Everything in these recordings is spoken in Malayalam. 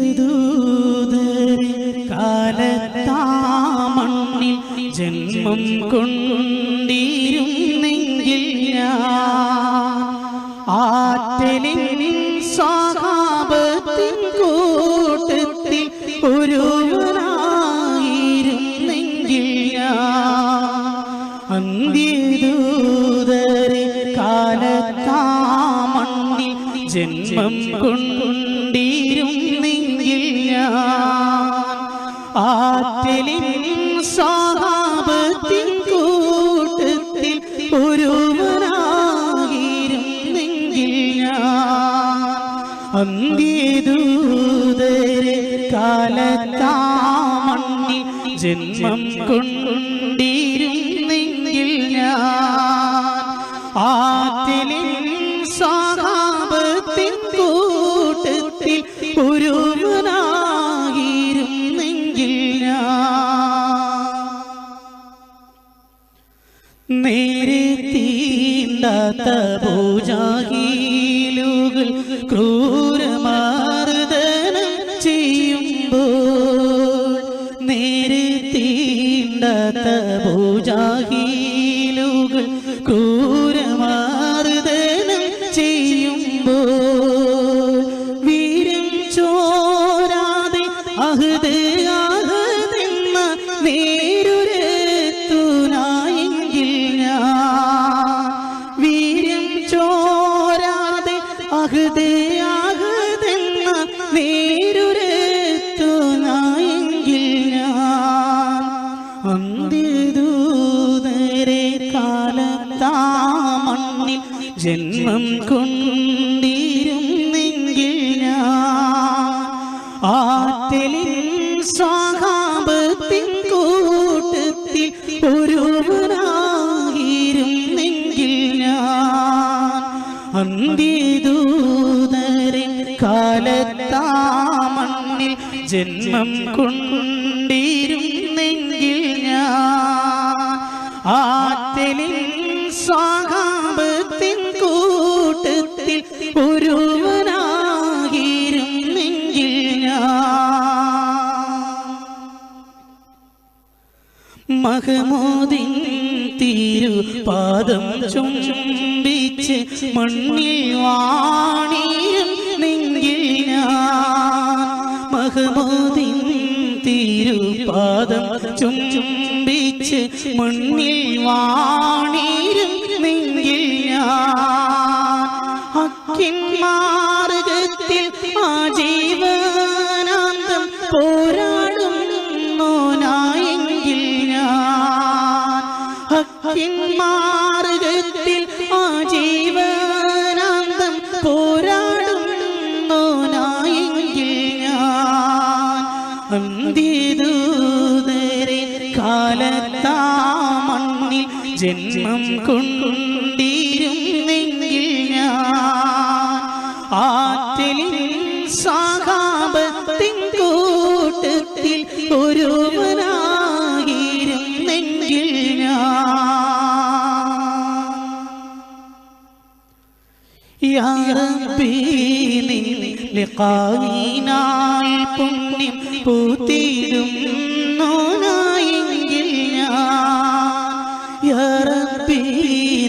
അന്ത്യദൂതരെ കാലത്താമണ്ണിൽ ജന്മം കൊണ്ടിരുന്നെങ്കിൽ ഞാൻ ആറ്റലിൻ സ്വഹാബത്തിൻ കൂട്ടത്തിൽ ഒരുവനായിരുന്നെങ്കിൽ ഞാൻ അന്ത്യദൂതരെ കാലത്താമണ്ണിൽ ജന്മം കൊണ്ടിരുന്നെങ്കിൽ ഞാൻ ആറ്റലിൻ സ്വഹാബത്തിൻ കൂട്ടത്തിൽ ഒരുവനായിരുന്നെങ്കിൽ ഞാൻ അന്ത്യദൂതരെ കാലത്താമണ്ണിൽ ജന്മം കൊണ്ടിരുന്നെങ്കിൽ ഞാൻ ആറ്റലിൻ സ്വഹാബത്തിൻ കൂട്ടത്തിൽ ഒരുവനായിരുന്നെങ്കിൽ ഞാൻ നേരെ തീണ്ടാത്ത പൂജാഹീലുകൾ ക്രൂരമർദ്ദനം ചെയ്യുമ്പോൾ നേരെ തീണ്ടാത്ത പൂജാഹീലുകൾ ക്രൂരമർദ്ദനം ചെയ്യുമ്പോൾ വീരം ചോരാതെ അഹദ് അഹദെന്ന നേരുരത്തുനായെങ്കിൽ ഞാൻ വീരം ചോരാതെ അഹദ് അഹദെന്ന നേരുരത്തുനായെങ്കിൽ ഞാൻ അന്ത്യദൂതരെ കാലത്താമണ്ണിൽ ജന്മം കൊണ്ടിരുന്നെങ്കിൽ ഞാൻ ആറ്റലിൻ സ്വഹാബത്തിൻ കൂട്ടത്തിൽ ഒരുവനായിരുന്നെങ്കിൽ ഞാൻ അന്ത്യദൂതരെ കാലത്താമണ്ണിൽ ജന്മം കൊണ്ടിരുന്നെങ്കിൽ ഞാൻ ആറ്റലിൻ സ്വഹാബത്തിൻ കൂട്ടത്തിൽ ഒരുവനായിരുന്നെങ്കിൽ ഞാൻ മഹ്മൂദിൻ തിരുപാദം ചുംബിച്ച് മണ്ണിൽ വാണിരുന്നെങ്കിൽ ഞാൻ മഹ്മൂദിൻ തിരുപാദം ചുംബിച്ച് മണ്ണിൽ വാണിരുന്നെങ്കിൽ ഞാൻ ഹക്കിൻ മാർഗത്തിൽ ആജീവനാന്തം പോരാടുന്നോനായെങ്കിൽ ഞാൻ ഹക്കിൻ മാർഗത്തിൽ ആജീവനാന്തം പോരാടുന്നോനായെങ്കിൽ ഞാൻ അന്ത്യദൂതരെ കാലത്താമണ്ണിൽ ജന്മം കൊണ്ടിരുന്നെങ്കിൽ ഞാൻ ആറ്റലിൻ സ്വഹാബത്തിൻ കൂട്ടത്തിൽ ഒരുവനായിരുന്നെങ്കിൽ ഞാൻ യാ റബ്ബി നിൻ ലിഖായിനായി പുണ്യം പൂത്തിടുന്നോനായെങ്കിൽ ഞാൻ യാ റബ്ബി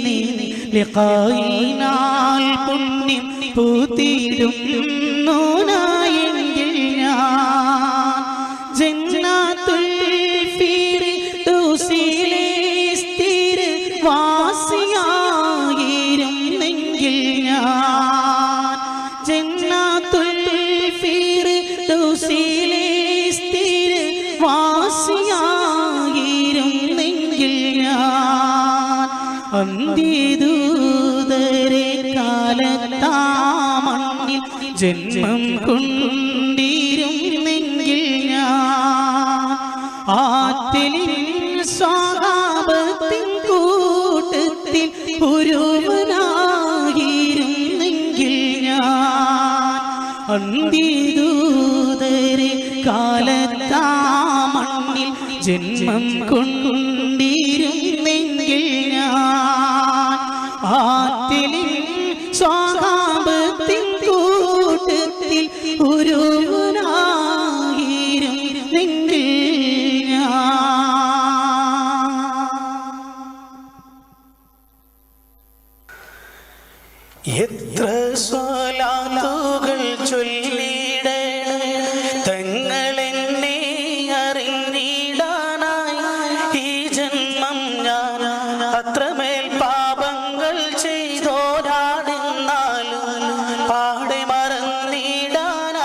നിൻ ലിഖായിനായി പുണ്യം പൂത്തിടുന്നോനായെങ്കിൽ ഞാൻ ജന്നാത്തുൽ ഫിർദൗസിലെ സ്ഥിര വാസിയായിരുന്നെങ്കിൽ ഞാൻ ജന്നാത്തുൽ ഫിർദൗസിലെ സ്ഥിര വാസിയായിരുന്നെങ്കിൽ ഞാൻ അന്ത്യദൂതരെ കാലത്താമണ്ണിൽ ജന്മം കൊണ്ടിരുന്നെങ്കിൽ ഞാൻ ആറ്റലിൻ സ്വഹാബത്തിൻ കൂട്ടത്തിൽ ഒരുവനായിരുന്നെങ്കിൽ ഞാൻ അന്ത്യദൂതരെ കാലത്താമണ്ണിൽ ജന്മം കൊണ്ടിരുന്നെങ്കിൽ ഞാൻ ആറ്റലിൻ സ്വഹാബത്തിൻ കൂട്ടത്തിൽ ഒരുവനായിരുന്നെങ്കിൽ എത്ര സ്വലാത്തുകൾ ചൊല്ലിടേ തങ്ങളെന്നെ അറിഞ്ഞിടാനായി ഈ ജന്മം ഞാൻ അത്രമേൽ പാപങ്ങൾ ചെയ്തോരാണെന്നാലും പാടെ മറന്നിടാനായി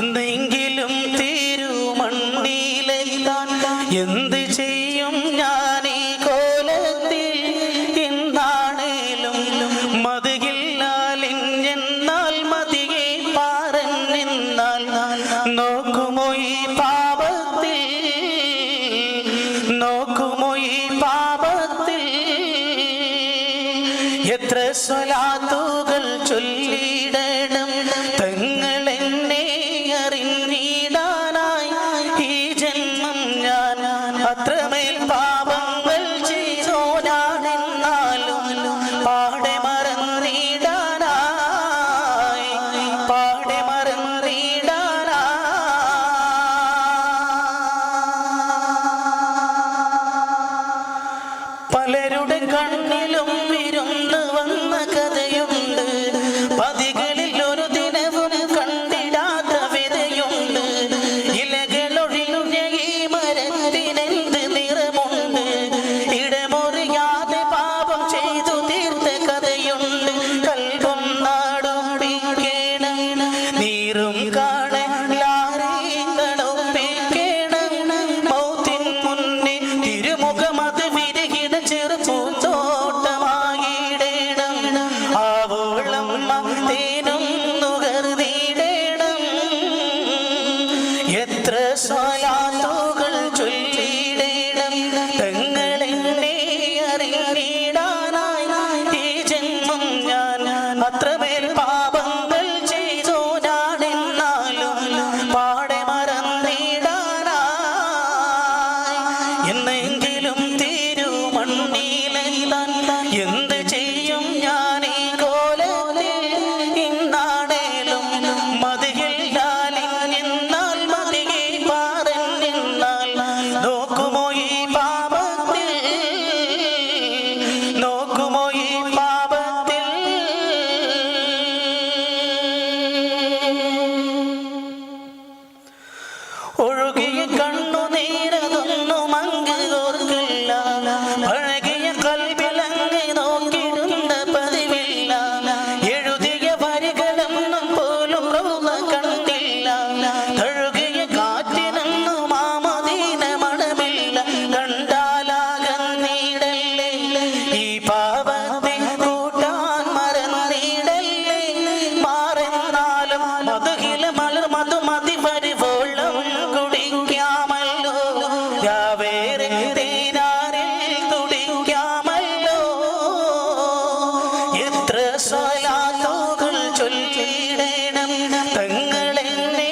എന്തെങ്കിലും തിരുമണ്ണിലെത്താൻ എന്ത് ചെയ്യും ഞാൻ ഈ കോലത്തിൽ മതിയില്ലാലിഞ്ഞെന്നാൽ മതിയെ പാറെന്നാൽ നോക്കുമോ ഈ പാപത്തിൽ നോക്കുമോ ഈ പാപത്തിൽ എത്ര സ്വലാത്തുകൾ ചൊല്ലിടണം തങ്ങളെന്നെ അറിഞ്ഞിടാനായി ഈ ജന്മം ഞാൻ അത്രമേൽ പാപങ്ങൾ ചെയ്തോനാണെന്നാലും പാടെ മറന്നിടാനായി പാടെ മറന്നിടാനായി പലരുടെ കണ്ണിലും വിരുന്ന് വന്ന കഥയുണ്ട് പതികളിൽ ഒരു ദിനവും കണ്ടിടാത്ത വിതയുണ്ട് ഇലകളൊഴിഞ്ഞ ഈ മരത്തിനെന്ത് നിറമുണ്ട് ഇടമുറിയാതെ പാപം ചെയ്തു തീർത്ത കഥയുണ്ട് കൽവും നാടും പിക്കേണം നീറും കാണുപ്പിക്കണം മൗത്തിൻ മുന്നേ തിരുമുഖം അത് വിരഹിട ചെറുപൂന്തോട്ടമായിടണം ആവോളം തേനും നുകർന്നിടണം എത്ര സ്വലാത്തുകൾ ചൊല്ലിടണം തങ്ങളെന്നെ അറിഞ്ഞിടാനായി ഈ ജന്മം ഞാൻ അത്രമേൽ പാപങ്ങൾ ചെയ്തോനാണെന്നാലും പാടെ മറന്നിടാനായി എന്നെങ്കിലും തിരുമണ്ണിലെത്താൻ എന്ത് ചെയ്യും ഞാൻ ഈ കോലത്തിൽ ഇന്നാണേലും മതിയില്ലാലിഞ്ഞെന്നാൽ മതിയെ പാറെന്നാൽ നോക്കുമോ ഈ പാപത്തിൽ നോക്കുമോ ഈ പാപത്തിൽ ഒഴുകിയ കണ്ണുനീരതൊന്നും അങ്ങ് ഓർക്കില്ല പഴകിയ കൽവിലങ്ങ് നോക്കിടുന്ന പതിവില്ല എഴുതിയ വരികളൊന്നും പോലും റൗള കണ്ടില്ല കഴുകിയ കാറ്റിനൊന്നും ആ മദീന മണമില്ല കണ്ടാലാകന്നിടല്ലേ ഈ പാപത്തെ കൂട്ടാൻ മറന്നിടല്ലേ മാറെന്നാലും മധുകില മലർ മധുമതി പരിവോളം കുടിക്കാമല്ലോ യാവേറെ തീരാറിൽ തുടിക്കാമല്ലോ എത്ര സ്വലാത്തുകൾ ചൊല്ലിടണം തങ്ങളെന്നെ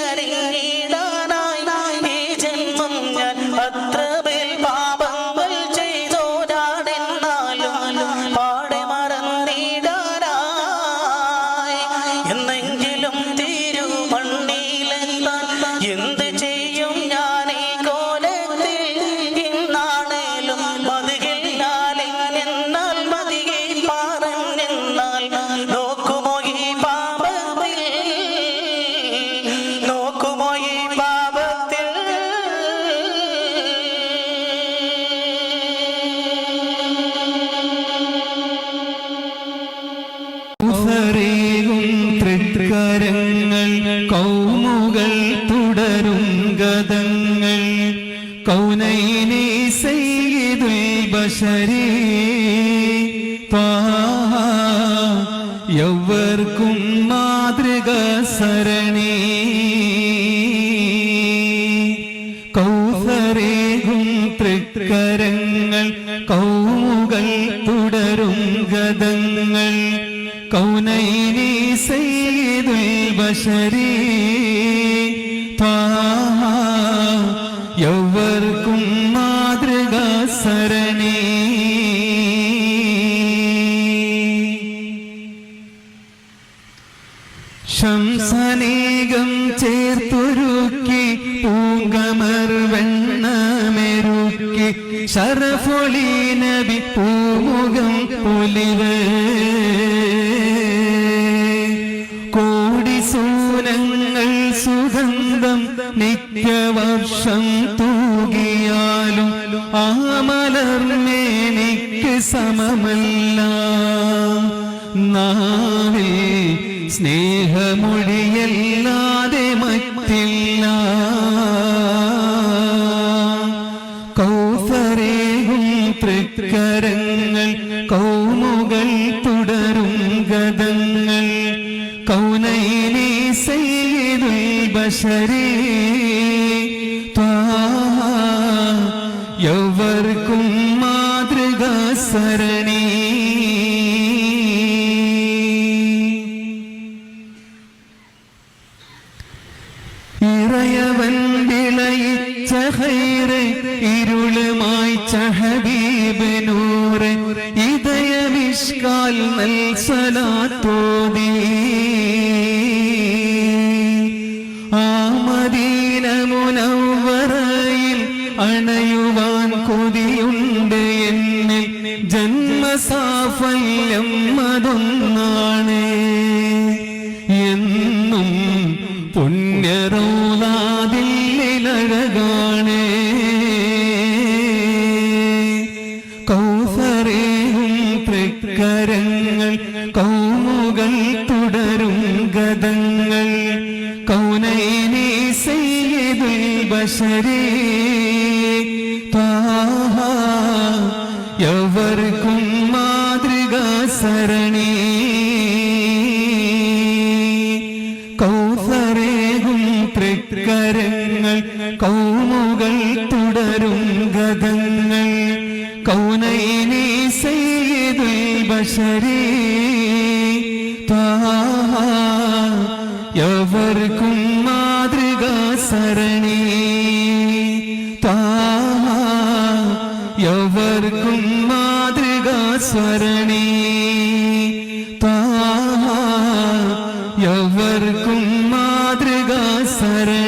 അറിഞ്ഞിടാനായി ഈ ജന്മം ഞാൻ അത്രമേൽ പാപങ്ങൾ ചെയ്തോരാണെന്നാലും പാടെ മറന്നിടാനായി എന്നെങ്കിലും തിരുമണ്ണിലെത്താൻ എന്ത് ചെയ്യും ഞാൻ ഈ കോലത്തിൽ ഇന്നാണേലും മതിയില്ലാലിഞ്ഞെന്നാൽ മതിയെ പാറെന്നാൽ നോക്കുമോ ഈ പാപത്തിൽ നോക്കുമോ ഈ പാപത്തിൽ ഉസരേകും തൃക്കരങ്ങൾ കൗമുകൾ തുടരും ഗതങ്ങൾ കൗനൈനി സയ്യിദുൽ ബശരീ ത്വാഹ യവർക്കും മാതൃക സരണി കൗസരേകും തൃക്കരങ്ങൾ കൗമുകൾ തുടരും ഗതങ്ങൾ കൗനൈനി സയ്യിദുൽ ബശരീ ത്വാഹ യവർക്കും മാതൃക സരണി ശംസനേകം ചേർത്തൊരുക്കി പൂങ്കമർ വെണ്ണമെരുക്കി ശരഫൊളി നബി പൂമുഖം പൊലിവ് കോടി സൂനങ്ങൾ സുഗന്ധം നിത്യവർഷം തൂകിയാലും ആ മലർമേനിക്ക് സമമല്ല നാവിൽ സ്നേഹമൊഴിയല്ലാതെ മറ്റില്ല കൗസരേകും തൃക്കരങ്ങൾ കൗമുകൾ തുടരും ഗദങ്ങൾ കൗനൈനി സയ്യിദുൽ ബശരീ ത്വാഹ യവർക്കും മാതൃകാ സരണി ഇറയവൻ വിളയിച്ച ഹൈറ് ഇരുളുമായി ഹബീബ് നൂറ് ഇദയമിഷ്കാൽ നൽ സ്വലാത്തോതി ആ മദീന മുനവ്വറയിൽ അണയുവാൻ കൊതിയുണ്ട് എന്നിൽ ജന്മസാഫല്യം അതൊന്നാണ് എന്നും പുണ്യറൗലാദില്ലഴകാണ് കൗസരേകും തൃക്കരങ്ങൾ കൗമുകൾ തുടരും ഗദങ്ങൾ കൗനൈനി സയ്യിദുൽ ബശരീ ത്വാഹ യവർക്കും മാതൃകാ സരണി കൗസരേകും തൃക്കരങ്ങൾ കൗമുകൾ തുടരും ഗദങ്ങൾ കൗനൈനി സയ്യിദുൽ ബശരീ ത്വാഹ യവർക്കും മാതൃകാ സരണി ത്വാഹ യവർക്കും മാതൃകാ സ്വരണി ത്വാഹ യവർക്കും മാതൃകാ സരണി